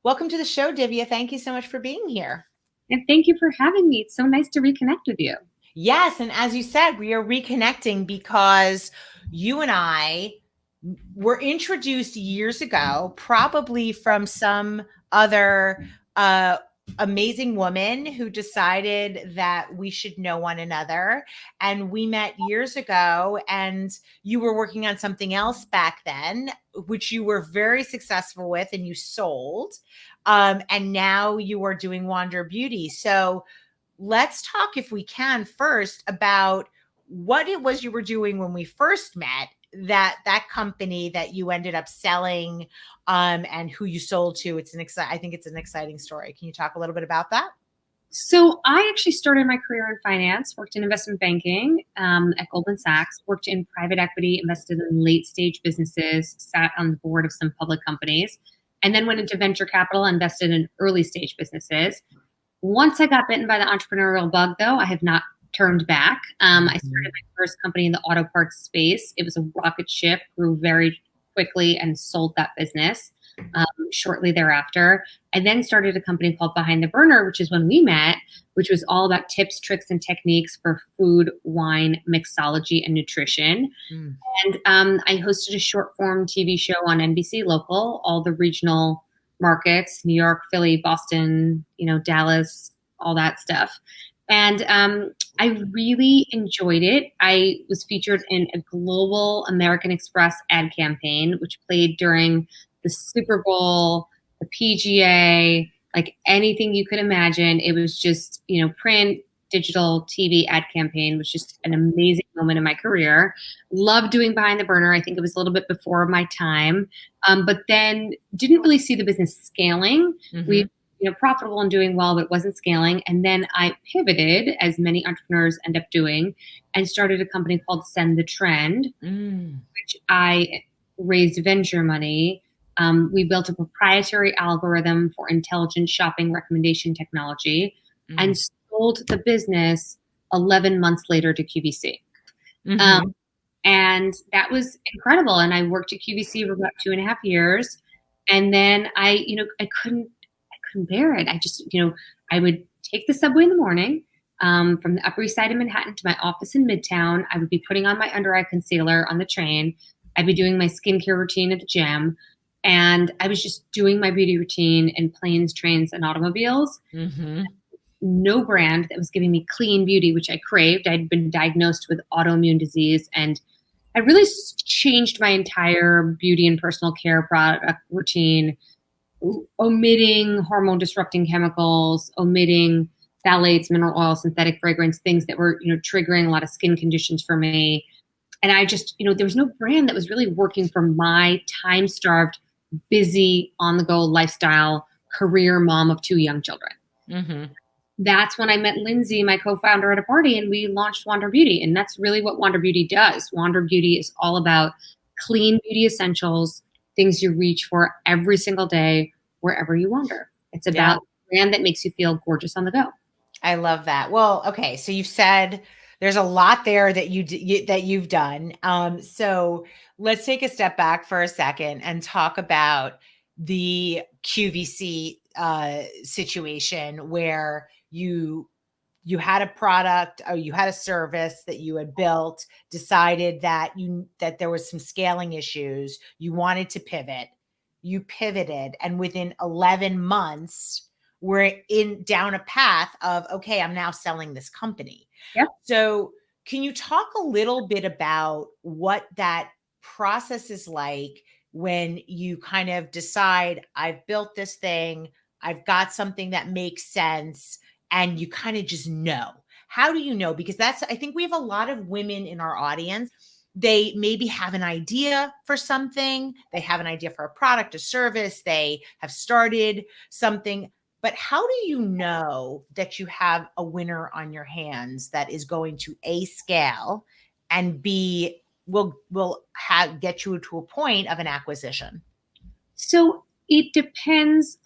Welcome to the show, Divya. Thank you so much for being here. And thank you for having me. It's so nice to reconnect with you. Yes. And as you said, we are reconnecting because you and I were introduced years ago, probably from some other amazing woman who decided that we should know one another. And we met years ago, and you were working on something else back then, which you were very successful with and you sold. And now you are doing Wander Beauty. So let's talk, if we can, first about what it was you were doing when we first met, that company that you ended up selling, and who you sold to. I think it's an exciting story. Can you talk a little bit about that? So I actually started my career in finance, worked in investment banking at Goldman Sachs, worked in private equity, invested in late stage businesses, sat on the board of some public companies, and then went into venture capital, invested in early stage businesses. Once I got bitten by the entrepreneurial bug, though, I have not turned back. I started my first company in the auto parts space. It was a rocket ship, grew very quickly, and sold that business shortly thereafter. I then started a company called Behind the Burner, which is when we met, which was all about tips, tricks, and techniques for food, wine, mixology, and nutrition. And I hosted a short form TV show on NBC Local, all the regional markets, New York, Philly, Boston, Dallas, all that stuff. And I really enjoyed it. I was featured in a global American Express ad campaign, which played during the Super Bowl, the PGA, like anything you could imagine. It was just, print, digital, TV ad campaign was just an amazing moment in my career. Loved doing Behind the Burner. I think it was a little bit before my time, but then didn't really see the business scaling. We profitable and doing well, but it wasn't scaling. And then I pivoted, as many entrepreneurs end up doing, and started a company called Send the Trend, which I raised venture money. We built a proprietary algorithm for intelligent shopping recommendation technology and sold the business 11 months later to QVC. And that was incredible. And I worked at QVC for about 2.5 years. And then I couldn't bear it. I just, I would take the subway in the morning from the Upper East Side of Manhattan to my office in Midtown. I would be putting on my under eye concealer on the train. I'd be doing my skincare routine at the gym. And I was just doing my beauty routine in planes, trains, and automobiles. No brand that was giving me clean beauty, which I craved. I'd been diagnosed with autoimmune disease, and I really changed my entire beauty and personal care product routine, omitting hormone disrupting chemicals, omitting phthalates, mineral oil, synthetic fragrance, things that were, triggering a lot of skin conditions for me. And I just, there was no brand that was really working for my time-starved, busy, on-the-go lifestyle, career mom of 2 young children. That's when I met Lindsay, my co-founder, at a party, and we launched Wander Beauty. And that's really what Wander Beauty does. Wander Beauty is all about clean beauty essentials, things you reach for every single day, wherever you wander. It's about a brand that makes you feel gorgeous on the go. I love that. Well, okay. So you've said there's a lot there that you've done. So let's take a step back for a second and talk about the QVC situation where you had a product or you had a service that you had built, decided that there was some scaling issues, you wanted to pivot, you pivoted, and within 11 months we're down a path of, okay, I'm now selling this company. Yep. So can you talk a little bit about what that process is like when you kind of decide, I've built this thing, I've got something that makes sense, and you kind of just know? How do you know? Because I think we have a lot of women in our audience. They maybe have an idea for something. They have an idea for a product, a service. They have started something. But how do you know that you have a winner on your hands that is going to A, scale, and B, will get you to a point of an acquisition? So it depends.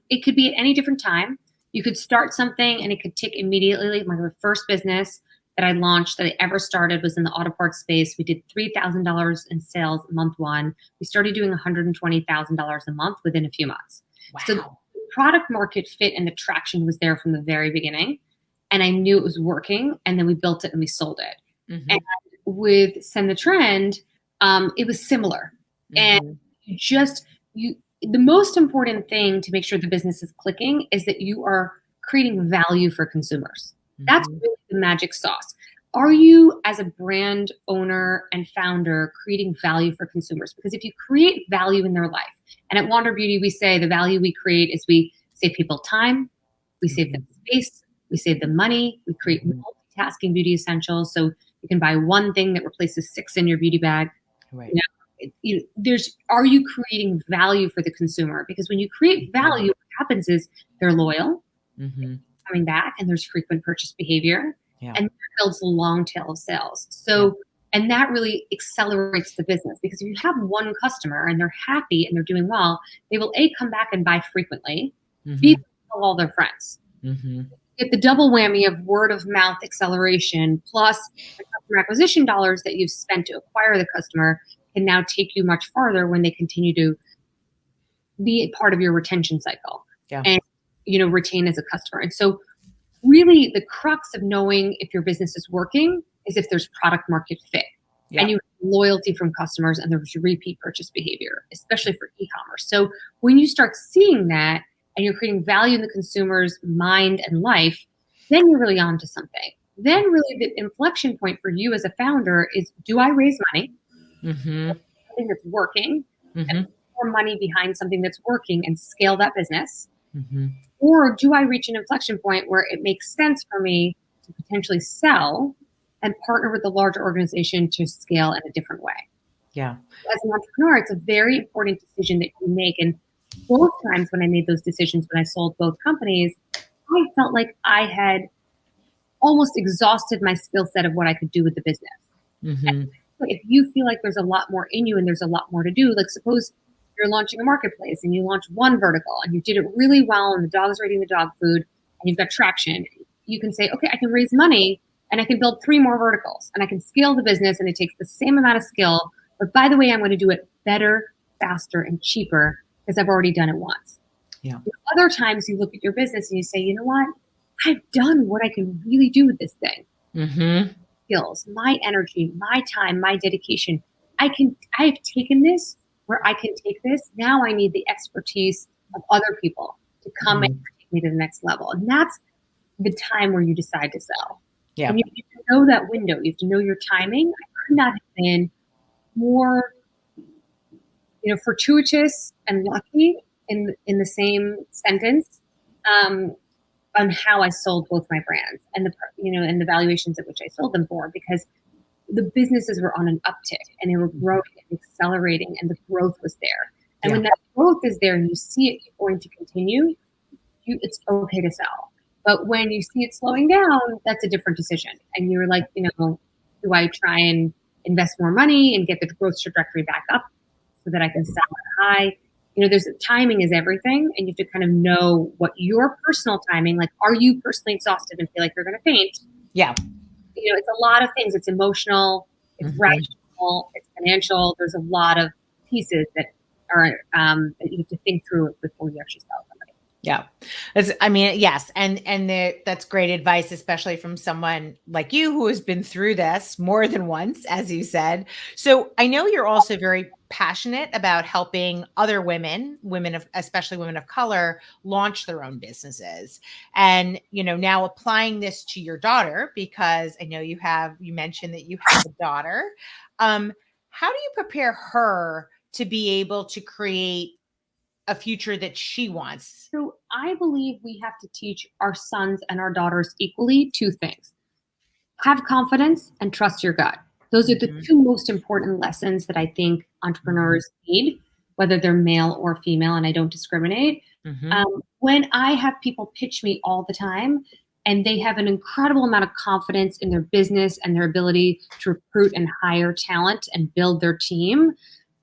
It could be at any different time. You could start something and it could tick immediately. My first business that I launched that I ever started was in the auto parts space. We did $3,000 in sales month one. We started doing $120,000 a month within a few months. Wow. So product market fit and the traction was there from the very beginning. And I knew it was working. And then we built it and we sold it. Mm-hmm. And with Send the Trend, it was similar. Mm-hmm. And the most important thing to make sure the business is clicking is that you are creating value for consumers. Mm-hmm. That's really the magic sauce. Are you, as a brand owner and founder, creating value for consumers? Because if you create value in their life, and at Wander Beauty, we say the value we create is we save people time, we save them space, we save them money, we create multitasking beauty essentials. So you can buy one thing that replaces 6 in your beauty bag. Right. Are you creating value for the consumer? Because when you create value, what happens is they're loyal, coming back, and there's frequent purchase behavior, and that builds a long tail of sales. So, and that really accelerates the business, because if you have one customer and they're happy and they're doing well, they will come back and buy frequently, B, tell all their friends. Get the double whammy of word of mouth acceleration plus the customer acquisition dollars that you've spent to acquire the customer can now take you much farther when they continue to be a part of your retention cycle and, retain as a customer. And so really the crux of knowing if your business is working is if there's product market fit and you have loyalty from customers and there's repeat purchase behavior, especially for e-commerce. So when you start seeing that and you're creating value in the consumer's mind and life, then you're really on to something. Then really the inflection point for you as a founder is, do I raise money? Something that's working, and more money behind something that's working and scale that business? Or do I reach an inflection point where it makes sense for me to potentially sell and partner with a larger organization to scale in a different way? As an entrepreneur, it's a very important decision that you make. And both times when I made those decisions, when I sold both companies, I felt like I had almost exhausted my skill set of what I could do with the business. If you feel like there's a lot more in you and there's a lot more to do, like suppose you're launching a marketplace and you launch one vertical and you did it really well and the dog's eating the dog food and you've got traction, you can say, okay, I can raise money and I can build 3 more verticals and I can scale the business and it takes the same amount of skill, but by the way, I'm going to do it better, faster, and cheaper because I've already done it once. Other times you look at your business and you say, you know what? I've done what I can really do with this thing. Skills, my energy, my time, my dedication. I've taken this where I can take this. Now I need the expertise of other people to come and take me to the next level. And that's the time where you decide to sell. And you have to know that window. You have to know your timing. I could not have been more, fortuitous and lucky in the same sentence on how I sold both my brands and and the valuations at which I sold them for, because the businesses were on an uptick and they were growing and accelerating and the growth was there. And when that growth is there and you see it going to continue, it's okay to sell. But when you see it slowing down, that's a different decision. And you're like, do I try and invest more money and get the growth trajectory back up so that I can sell at high? There's timing is everything, and you have to kind of know what your personal timing, like, are you personally exhausted and feel like you're going to faint? It's a lot of things. It's emotional, it's rational, it's financial. There's a lot of pieces that are that you have to think through before you actually sell somebody. Yes. And that's great advice, especially from someone like you who has been through this more than once, as you said. So I know you're also very passionate about helping other especially women of color, launch their own businesses. And, now applying this to your daughter, because I know you mentioned that you have a daughter. How do you prepare her to be able to create a future that she wants? So I believe we have to teach our sons and our daughters equally 2 things. Have confidence and trust your gut. Those are the 2 most important lessons that I think entrepreneurs need, whether they're male or female, and I don't discriminate. When I have people pitch me all the time and they have an incredible amount of confidence in their business and their ability to recruit and hire talent and build their team,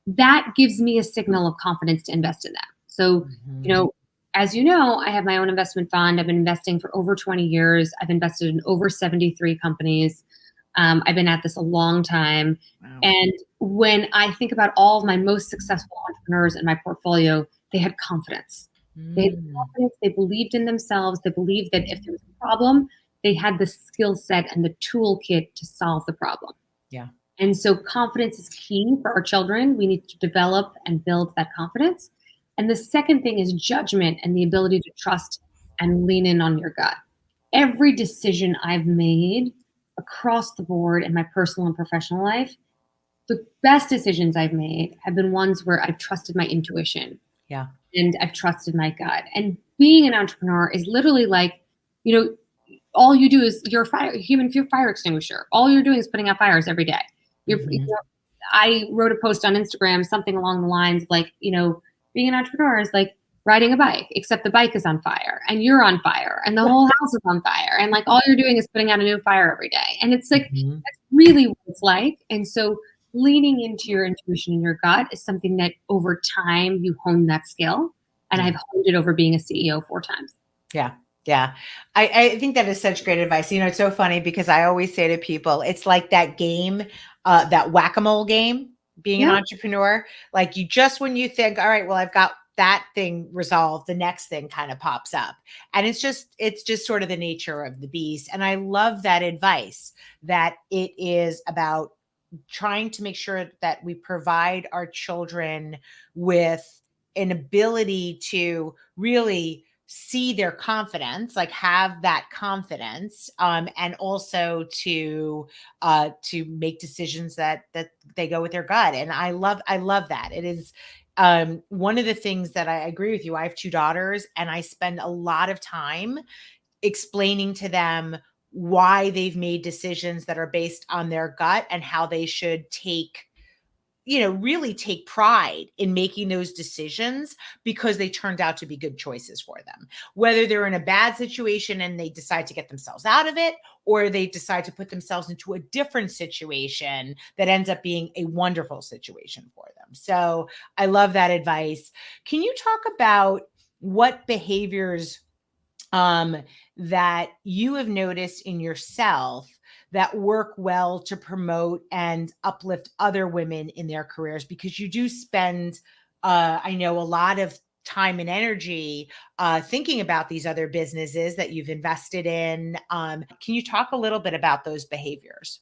that gives me a signal of confidence to invest in them. So, as you know, I have my own investment fund. I've been investing for over 20 years. I've invested in over 73 companies. I've been at this a long time. Wow. And when I think about all of my most successful entrepreneurs in my portfolio, they had confidence. They had Mm. confidence, they believed in themselves, they believed that if there was a problem, they had the skill set and the toolkit to solve the problem. Yeah. And so confidence is key for our children. We need to develop and build that confidence. And the second thing is judgment and the ability to trust and lean in on your gut. Every decision I've made across the board in my personal and professional life, the best decisions I've made have been ones where I've trusted my intuition Yeah. and I've trusted my gut. And being an entrepreneur is literally like, you know, all you do is you're a fire extinguisher. All you're doing is putting out fires every day. Mhm. I wrote a post on Instagram, something along the lines of like, being an entrepreneur is like riding a bike, except the bike is on fire and you're on fire and the whole house is on fire. And like all you're doing is putting out a new fire every day. And it's like, Mhm. that's really what it's like. And so leaning into your intuition and your gut is something that over time you hone that skill. And Yeah. I've honed it over being a CEO 4 times. Yeah. Yeah. I think that is such great advice. It's so funny because I always say to people, it's like that game, that whack-a-mole game, being an Yeah. entrepreneur. Like when you think, all right, well, I've got that thing resolved, the next thing kind of pops up. And it's just sort of the nature of the beast. And I love that advice that it is about trying to make sure that we provide our children with an ability to really see their confidence, like have that confidence, and also to make decisions that they go with their gut. And I love that. It is one of the things that I agree with you. I have 2 daughters, and I spend a lot of time explaining to them why they've made decisions that are based on their gut and how they should really take pride in making those decisions because they turned out to be good choices for them. Whether they're in a bad situation and they decide to get themselves out of it, or they decide to put themselves into a different situation that ends up being a wonderful situation for them. So I love that advice. Can you talk about what behaviors um, that you have noticed in yourself that work well to promote and uplift other women in their careers? Because you do spend, I know, a lot of time and energy thinking about these other businesses that you've invested in. Can you talk a little bit about those behaviors?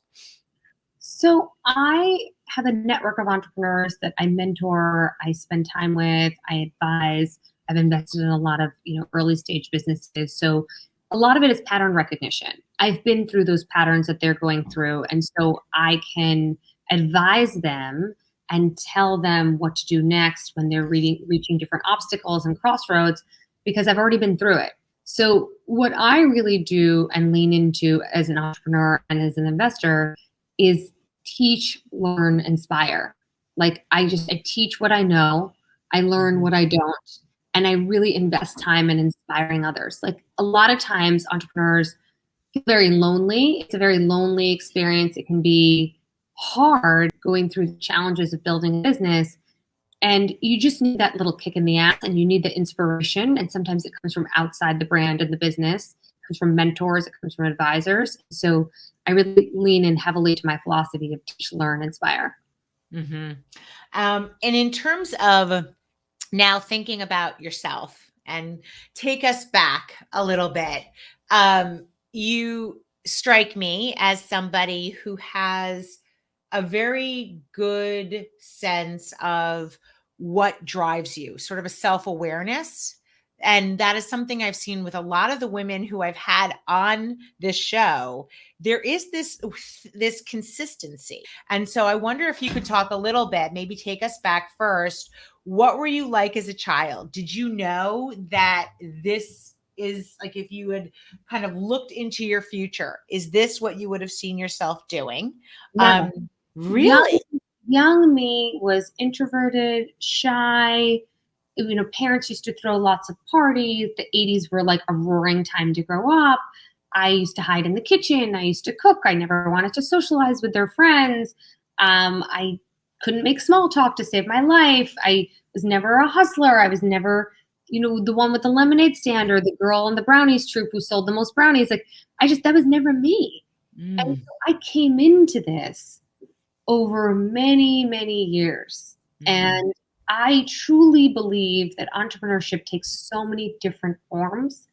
So I have a network of entrepreneurs that I mentor, I spend time with, I advise. I've invested in a lot of, early stage businesses. So a lot of it is pattern recognition. I've been through those patterns that they're going through. And so I can advise them and tell them what to do next when they're reaching different obstacles and crossroads because I've already been through it. So what I really do and lean into as an entrepreneur and as an investor is teach, learn, inspire. Like I teach what I know, I learn Mhm. what I don't, and I really invest time in inspiring others. Like a lot of times entrepreneurs feel very lonely. It's a very lonely experience. It can be hard going through the challenges of building a business. And you just need that little kick in the ass and you need the inspiration. And sometimes it comes from outside the brand and the business. It comes from mentors, it comes from advisors. So I really lean in heavily to my philosophy of teach, learn, inspire. Mhm. And in terms of now thinking about yourself and take us back a little bit, you strike me as somebody who has a very good sense of what drives you, sort of a self-awareness. And that is something I've seen with a lot of the women who I've had on this show. There is this consistency. And so I wonder if you could talk a little bit, maybe take us back first. What were you like as a child? Did you know that this is like, if you had kind of looked into your future, is this what you would have seen yourself doing? Never. Young, Really? young me was introverted, shy. Parents used to throw lots of parties. The 80s were like a roaring time to grow up. I used to hide in the kitchen. I used to cook. I never wanted to socialize with their friends. I couldn't make small talk to save my life. I was never a hustler. I was never, the one with the lemonade stand or the girl on the brownies troop who sold the most brownies. Like, that was never me. And Mm, so I came into this over many, many years. mhm. And I truly believe that entrepreneurship takes so many different forms,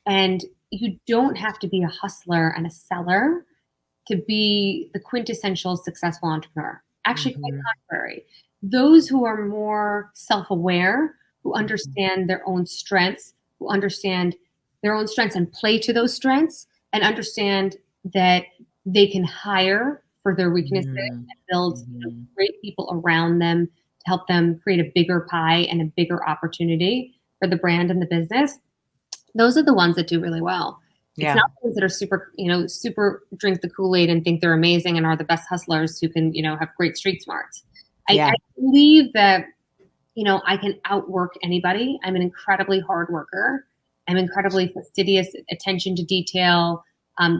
and you don't have to be a hustler and a seller to be the quintessential successful entrepreneur. Actually, quite Mhm. contrary. Those who are more self-aware, who Mhm. understand their own strengths, who understand their own strengths and play to those strengths, and understand that they can hire for their weaknesses Mhm. and build, Mhm. great people around them to help them create a bigger pie and a bigger opportunity for the brand and the business. Those are the ones that do really well. It's Yeah. not the ones that are super, super drink the Kool-Aid and think they're amazing and are the best hustlers who can, have great street smarts. I Yeah. believe that, I can outwork anybody. I'm an incredibly hard worker. I'm incredibly fastidious, attention to detail,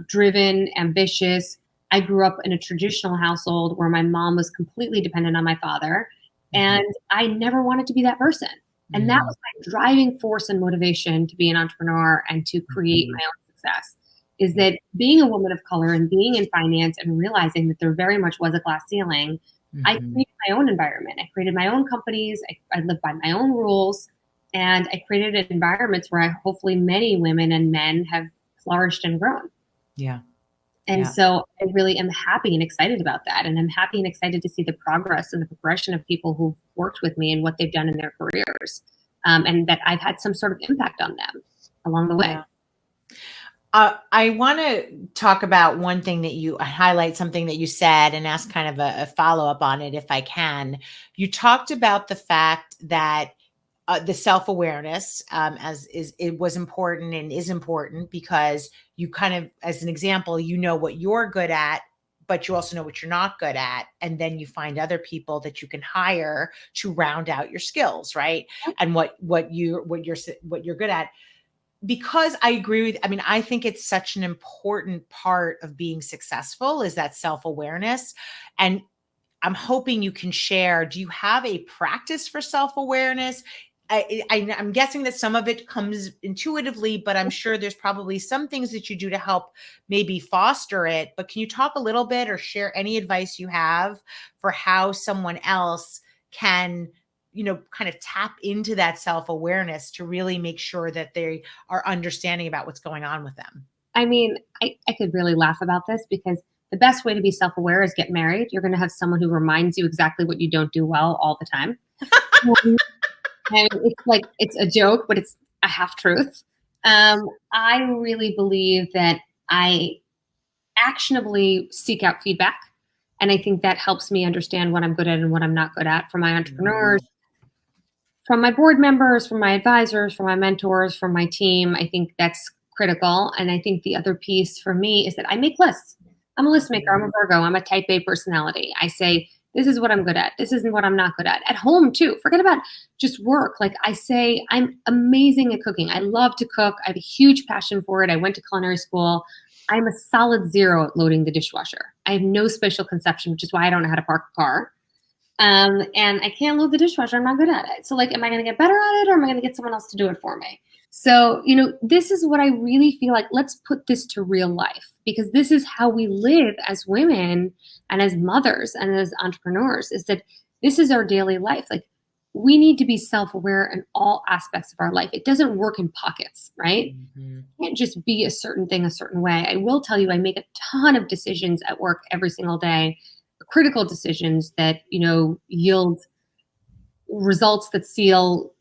driven, ambitious. I grew up in a traditional household where my mom was completely dependent on my father, Mhm. and I never wanted to be that person. And that Mhm. was my driving force and motivation to be an entrepreneur and to create Mhm. my own success. Is that being a woman of color and being in finance and realizing that there very much was a glass ceiling, I Mhm. created my own environment. I created my own companies. I lived by my own rules. And I created environments where hopefully many women and men have flourished and grown. Yeah. And Yeah. so I really am happy and excited about that. And I'm happy and excited to see the progress and the progression of people who've worked with me and what they've done in their careers. And that I've had some sort of impact on them along the way. Yeah. I want to talk about one thing that you highlight, something that you said, and ask kind of a follow up on it if I can. You talked about the fact that the self awareness, as is it was important and is important because you kind of, as an example, you know what you're good at, but you also know what you're not good at, and then you find other people that you can hire to round out your skills, right? And what you're good at, because I agree with, I mean, I think it's such an important part of being successful is that self-awareness. And I'm hoping you can share, do you have a practice for self-awareness? I'm guessing that some of it comes intuitively, but I'm sure there's probably some things that you do to help maybe foster it. But can you talk a little bit or share any advice you have for how someone else can, kind of tap into that self-awareness to really make sure that they are understanding about what's going on with them? I mean, I could really laugh about this because the best way to be self aware is get married. You're going to have someone who reminds you exactly what you don't do well all the time. And it's like it's a joke, but it's a half truth. I really believe that I actionably seek out feedback, and I think that helps me understand what I'm good at and what I'm not good at from my entrepreneurs, Mhm. from my board members, from my advisors, from my mentors, from my team. I think that's critical. And I think the other piece for me is that I make lists. I'm a list maker. I'm a Virgo. I'm a type A personality. I say, this is what I'm good at. This isn't what I'm not good at. At home, too. Forget about just work. Like I say, I'm amazing at cooking. I love to cook. I have a huge passion for it. I went to culinary school. I'm a solid zero at loading the dishwasher. I have no spatial conception, which is why I don't know how to park a car. And I can't load the dishwasher. I'm not good at it. So, like, am I going to get better at it or am I going to get someone else to do it for me? So, this is what I really feel like. Let's put this to real life because this is how we live as women and as mothers and as entrepreneurs is that this is our daily life. Like, we need to be self aware in all aspects of our life. It doesn't work in pockets, right? Mhm. It can't just be a certain thing a certain way. I will tell you, I make a ton of decisions at work every single day, critical decisions that, yield results that seal,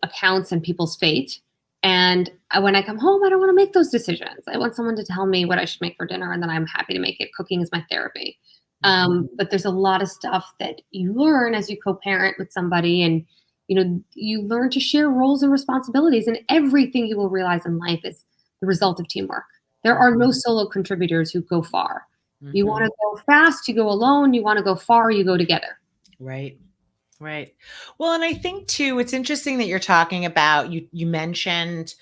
accounts and people's fate. And when I come home, I don't want to make those decisions. I want someone to tell me what I should make for dinner, and then I'm happy to make it. Cooking is my therapy. Mhm. But there's a lot of stuff that you learn as you co-parent with somebody, and you learn to share roles and responsibilities. And everything you will realize in life is the result of teamwork. There are no Mhm. solo contributors who go far. You want Mhm. to go fast, you go alone. You want to go far, you go together. Right. Right. Well, and I think too, it's interesting that you're talking about, you mentioned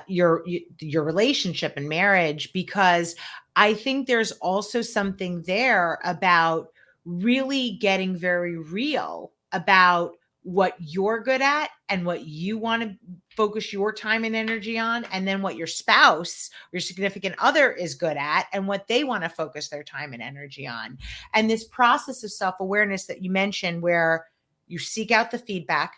your relationship and marriage, because I think there's also something there about really getting very real about what you're good at and what you want to focus your time and energy on, and then what your spouse, your significant other, is good at and what they want to focus their time and energy on. And this process of self-awareness that you mentioned, where you seek out the feedback,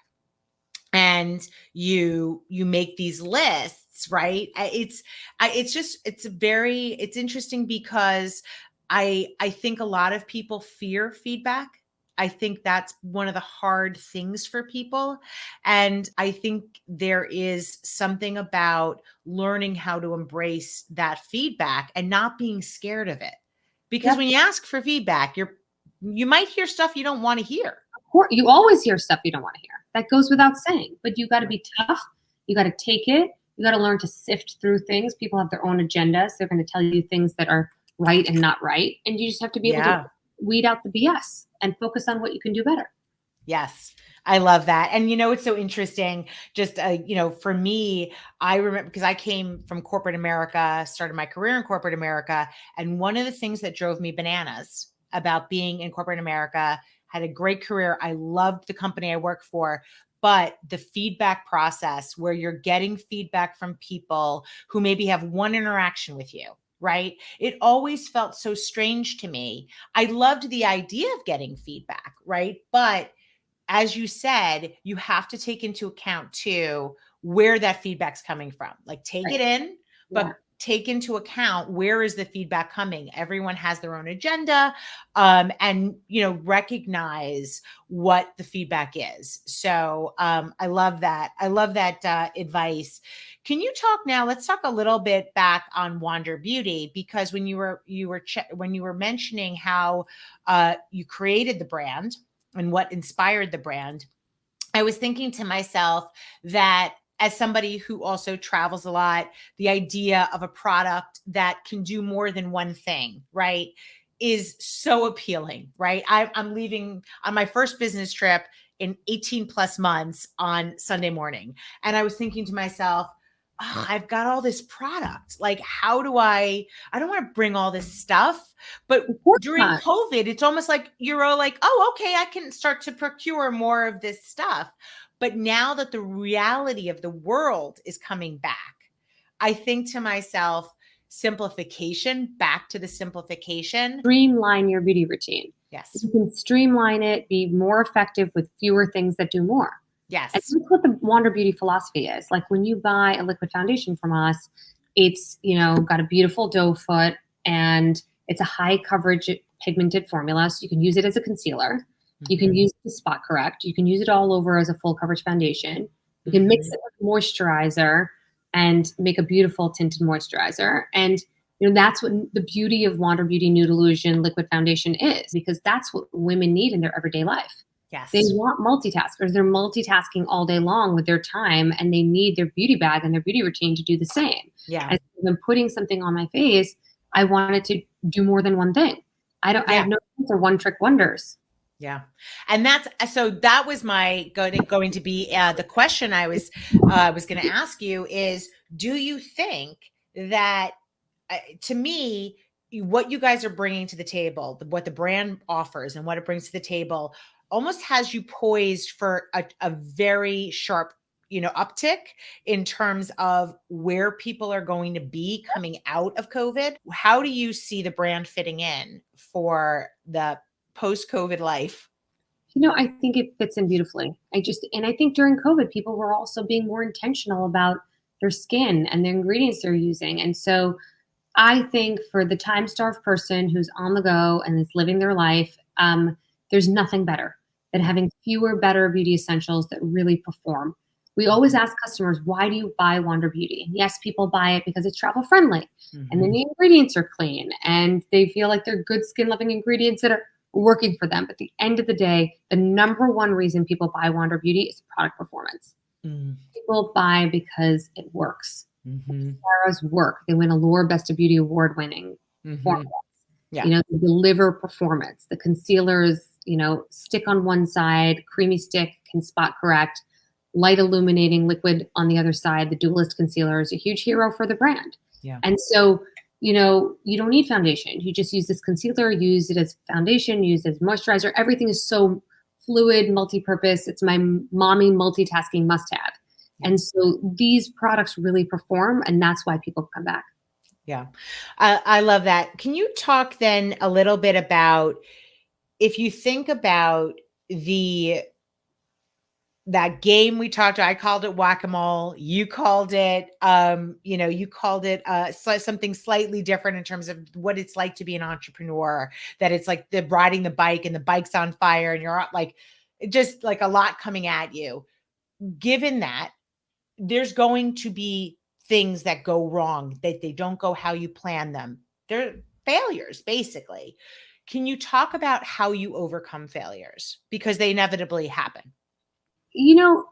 and you make these lists, right? It's interesting because I think a lot of people fear feedback. I think that's one of the hard things for people, and I think there is something about learning how to embrace that feedback and not being scared of it, because Yep. when you ask for feedback, you might hear stuff you don't want to hear. You always hear stuff you don't want to hear. That goes without saying. But you got to be tough. You got to take it. You got to learn to sift through things. People have their own agendas. They're going to tell you things that are right and not right. And you just have to be able to weed out the BS and focus on what you can do better. Yes. I love that. And it's so interesting. Just, for me, I remember, because I came from corporate America, started my career in corporate America. And one of the things that drove me bananas about being in corporate America, had a great career. I loved the company I worked for, but the feedback process where you're getting feedback from people who maybe have one interaction with you, right? It always felt so strange to me. I loved the idea of getting feedback, right? But as you said, you have to take into account too where that feedback's coming from. Like, take it in, but take into account, where is the feedback coming? Everyone has their own agenda, and recognize what the feedback is. So I love that. I love that advice. Can you talk now? Let's talk a little bit back on Wander Beauty, because when you were mentioning how you created the brand and what inspired the brand, I was thinking to myself that, as somebody who also travels a lot, the idea of a product that can do more than one thing, right, is so appealing, right? I'm leaving on my first business trip in 18 plus months on Sunday morning. And I was thinking to myself, oh, I've got all this product. Like, how do I don't want to bring all this stuff. But during COVID, it's almost like you're all like, oh, okay, I can start to procure more of this stuff. But now that the reality of the world is coming back, I think to myself, simplification, back to the simplification. Streamline your beauty routine. Yes. You can streamline it, be more effective with fewer things that do more. Yes. And that's what the Wander Beauty philosophy is. Like, when you buy a liquid foundation from us, it's, got a beautiful doe foot, and it's a high coverage pigmented formula. So you can use it as a concealer. Mm-hmm. You can use it to spot correct. You can use it all over as a full coverage foundation. You can mix it with moisturizer and make a beautiful tinted moisturizer. And that's what the beauty of Wander Beauty Nude Illusion liquid foundation is, because that's what women need in their everyday life. Yes. They want multitaskers. They're multitasking all day long with their time, and they need their beauty bag and their beauty routine to do the same. Yeah. As I'm putting something on my face, I wanted to do more than one thing. I have no time for one trick wonders. Yeah. And that was my going to be the question I was going to ask you is, do you think that, to me, what you guys are bringing to the table, what the brand offers and what it brings to the table, almost has you poised for a very sharp, uptick in terms of where people are going to be coming out of COVID? How do you see the brand fitting in for the post-COVID life? I think it fits in beautifully. I think during COVID, people were also being more intentional about their skin and the ingredients they're using. And so I think for the time-starved person who's on the go and is living their life, there's nothing better than having fewer, better beauty essentials that really perform. We always ask customers, why do you buy Wander Beauty? And yes, people buy it because it's travel friendly, and then the ingredients are clean, and they feel like they're good skin-loving ingredients that are working for them. But at the end of the day, the number one reason people buy Wander Beauty is product performance. People buy because it works. Sarah's work. They win Allure Best of Beauty award winning formulas. Yeah. They deliver performance. The concealers, stick on one side, creamy stick, can spot correct. Light illuminating liquid on the other side. The Dualist concealer is a huge hero for the brand. Yeah. And so, you don't need foundation. You just use this concealer, use it as foundation, use it as moisturizer. Everything is so fluid, multi-purpose. It's my mommy multitasking must-have. And so these products really perform, and that's why people come back. Yeah. I love that. Can you talk then a little bit about, if you think about the that game we talked about, I called it whack-a-mole. You called it, you called it something slightly different in terms of what it's like to be an entrepreneur, that it's like the riding the bike and the bike's on fire and you're like, just like a lot coming at you. Given that, there's going to be things that go wrong, that they don't go how you plan them. They're failures, basically. Can you talk about how you overcome failures? Because they inevitably happen. You know,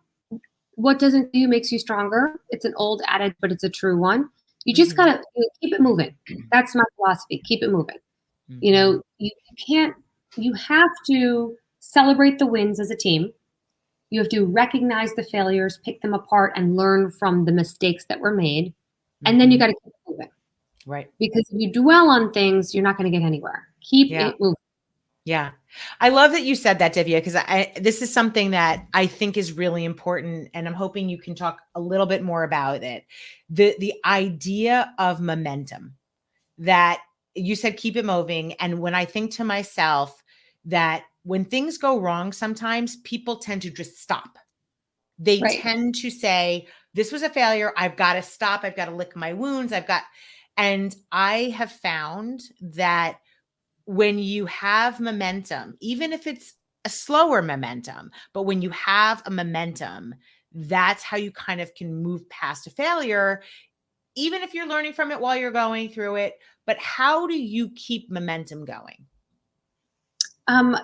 what doesn't do you makes you stronger. It's an old adage, but it's a true one. You just Mhm. gotta keep it moving. That's my philosophy. Keep it moving. Mhm. You can't, you have to celebrate the wins as a team. You have to recognize the failures, pick them apart, and learn from the mistakes that were made. And then you Mhm. got to keep it moving. Right. Because if you dwell on things, you're not going to get anywhere. Keep Yeah. it moving. Yeah. I love that you said that, Divya, because this is something that I think is really important, and I'm hoping you can talk a little bit more about it. The idea of momentum, that you said keep it moving. And when I think to myself that when things go wrong, sometimes people tend to just stop. They Right. tend to say, this was a failure. I've got to stop. I've got to lick my wounds. And I have found that when you have momentum, even if it's a slower momentum, but when you have a momentum, that's how you kind of can move past a failure, even if you're learning from it while you're going through it. But how do you keep momentum going?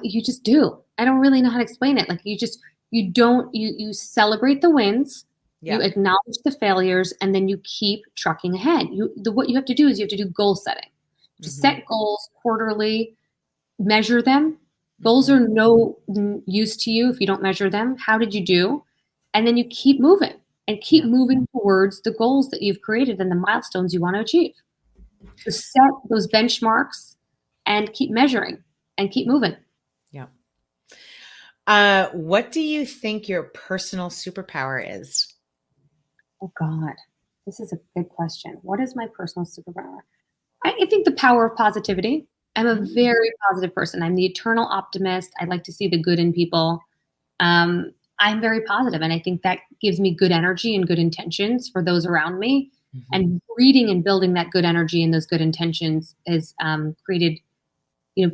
You just do. I don't really know how to explain it. Like you don't, you celebrate the wins, you Yeah. acknowledge the failures, and then you keep trucking ahead. What you have to do is you have to do goal setting. Just Mm-hmm. set goals quarterly, measure them. Goals Mm-hmm. are no use to you if you don't measure them. How did you do? And then you keep moving and keep Yeah. moving towards the goals that you've created and the milestones you want to achieve. So set those benchmarks and keep measuring and keep moving. Yeah. What do you think your personal superpower is? Oh God, this is a good question. What is my personal superpower? I think the power of positivity. I'm a Mm. very positive person. I'm the eternal optimist. I like to see the good in people. I'm very positive, and I think that gives me good energy and good intentions for those around me. Mhm. And breeding and building that good energy and those good intentions has created,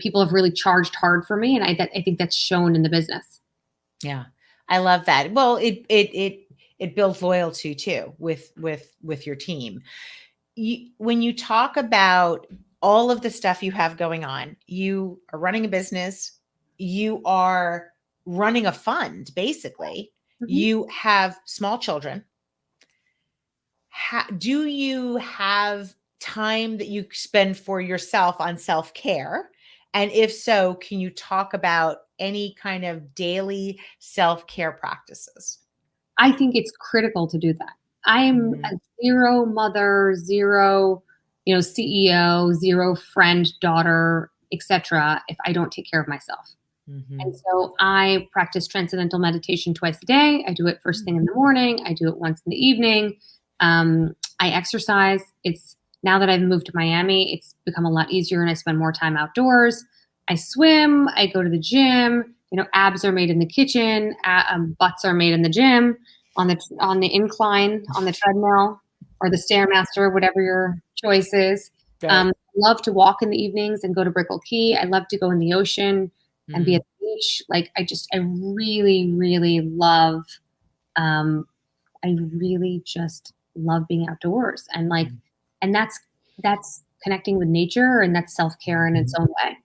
people have really charged hard for me, and I think that's shown in the business. Yeah, I love that. Well, it builds loyalty too with your team. When you talk about all of the stuff you have going on, you are running a business, you are running a fund, basically. Mhm. You have small children. Do you have time that you spend for yourself on self-care? And if so, can you talk about any kind of daily self-care practices? I think it's critical to do that. I am a Mhm. zero mother, zero, CEO, zero friend, daughter, etc. if I don't take care of myself. And Mhm. so I practice transcendental meditation twice a day. I do it first thing in the morning. I do it once in the evening. I exercise. It's now that I've moved to Miami, it's become a lot easier and I spend more time outdoors. I swim. I go to the gym. Abs are made in the kitchen. Butts are made in the gym, on the incline, on the treadmill, or the stairmaster, whatever your choice is. Right. Love to walk in the evenings and go to Brickell Key. I love to go in the ocean and be Mm. at the beach. Like I really, really love, um, I really just love being outdoors Mm. and that's connecting with nature and that's self-care in its own way.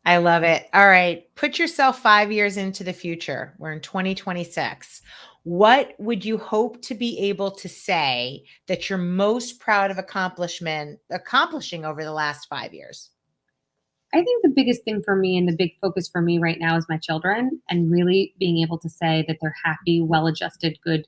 I love it. All right. Put yourself 5 years into the future. We're in 2026. What would you hope to be able to say that you're most proud of accomplishing over the last 5 years? I think the biggest thing for me and the big focus for me right now is my children and really being able to say that they're happy, well-adjusted, good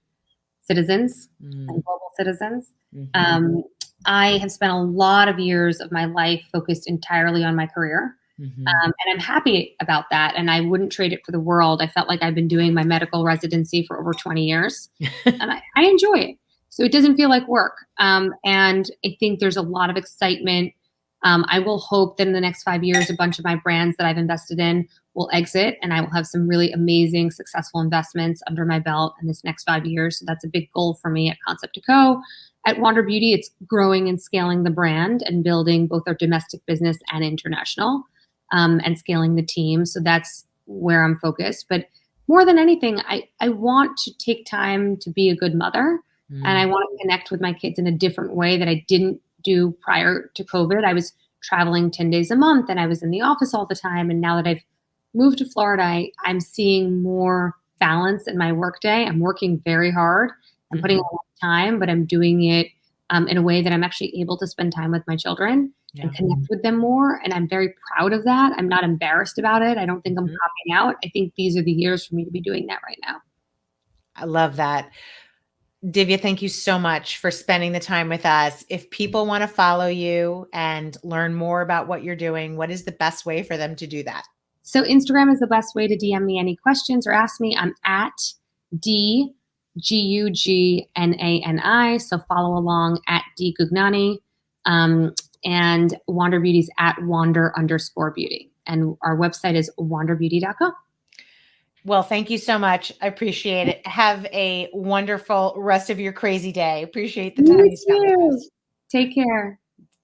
citizens and Mm. global citizens. Mhm. Um, I have spent a lot of years of my life focused entirely on my career. Mhm. And I'm happy about that. And I wouldn't trade it for the world. I felt like I've been doing my medical residency for over 20 years and I enjoy it. So it doesn't feel like work. And I think there's a lot of excitement. I will hope that in the next 5 years, a bunch of my brands that I've invested in will exit, and I will have some really amazing, successful investments under my belt in this next 5 years. So that's a big goal for me at Concept to Co. At Wander Beauty, it's growing and scaling the brand and building both our domestic business and international, and scaling the team. So that's where I'm focused. But more than anything, I want to take time to be a good mother, and I want to connect with my kids in a different way that I didn't do prior to COVID. I was traveling 10 days a month and I was in the office all the time. And now that I've moved to Florida, I'm seeing more balance in my workday. I'm working very hard. I'm putting a lot of time, but I'm doing it in a way that I'm actually able to spend time with my children and connect with them more. And I'm very proud of that. I'm not embarrassed about it. I don't think I'm copping out. I think these are the years for me to be doing that right now. I love that. Divya, thank you so much for spending the time with us. If people want to follow you and learn more about what you're doing, what is the best way for them to do that? So Instagram is the best way to DM me any questions or ask me. I'm at DGUGNANI. So follow along at DGugnani. And Wander Beauty's at Wander_beauty. And our website is wanderbeauty.com. Well, thank you so much. I appreciate it. Have a wonderful rest of your crazy day. Appreciate the time you spent with us. Take care.